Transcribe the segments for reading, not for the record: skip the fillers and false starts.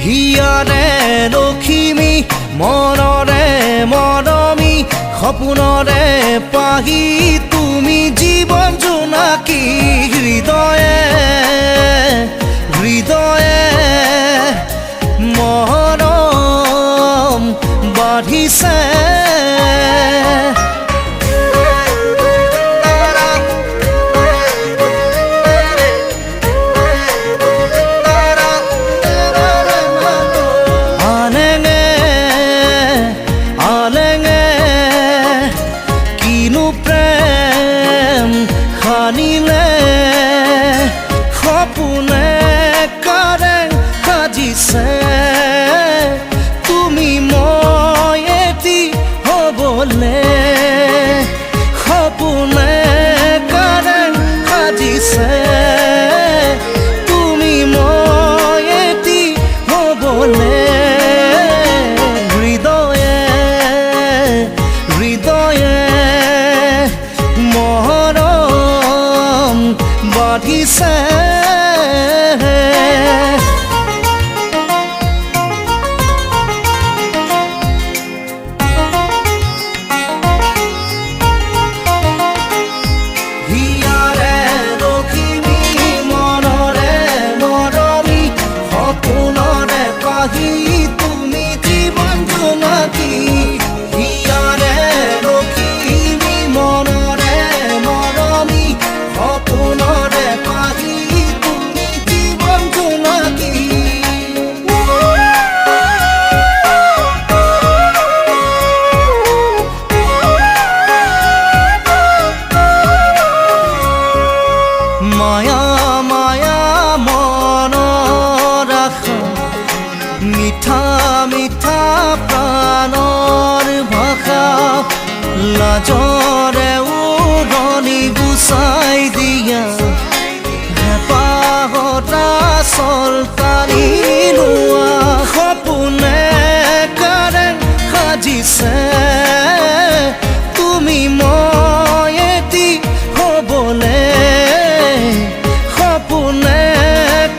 হিয়াৰে লখিমী মনৰে মৰমী সপোনৰে পাহি তুমি জীৱন জোনাকী হৃদয়ে হৃদয়ে মৰম বাঢ়িছে খানিলে সপোনে কাৰে সাজিছে তুমি মই এটি হ'বলে সপোনে কাৰে সাজিছে তুমি মই এটি হ'বলে হৃদয়ে হৃদয়ে বাঢ়িছে হিয়াৰে লখিমী মনৰে মৰমী সপোনৰে পাহি তুমি জীৱন জোনাকী হিয়াৰে লখিমী মনৰে মৰমী সপোনৰে পাহি তুমি জীৱন জোনাকী মায়া মায়া মনৰ আশা মিঠা মিঠা প্ৰাণৰ ভাষা লাজৰে উৰণি গুচাই দিয়া হেঁপাহতা চলতানি লোৱা সপোনে কাৰে সাজিছে তুমি মই এটি হ'বলে সপোনে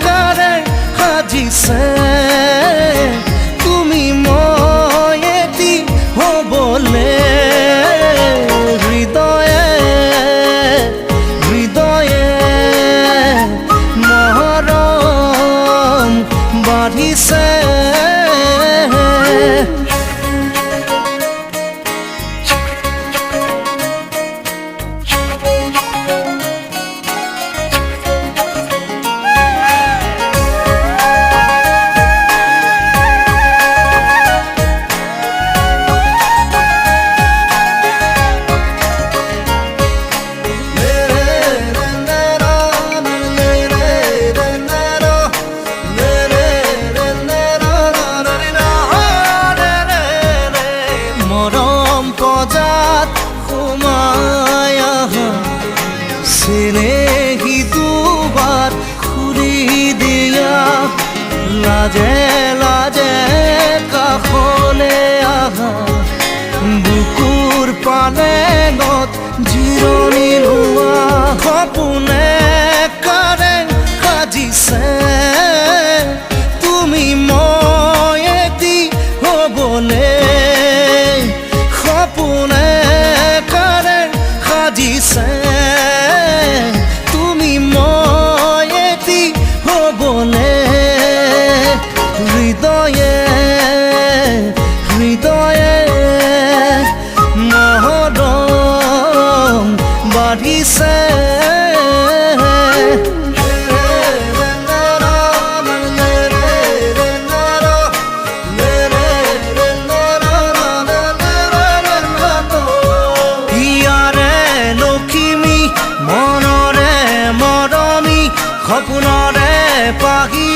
কাৰে সাজিছে তুমি মই এটি হ'বলে হৃদয়ে হৃদয়ে মৰম বাঢ়িছে মৰম পজাত সোমাই আহা চেনেহী দুবাৰ খুলি দিয়া লাজে লাজে কাষলে আহা বুকুৰ পালেঙত জিৰণি লোৱা সপোনে কাৰে সাজিছে তুমি মই এটি হ'বলে সপোনে কাৰে সাজিছে তুমি মই এটি হ'বলে হৃদয়ে হৃদয়ে মৰম বাঢ়িছে হিয়াৰে লখিমী সপোনৰে পাহি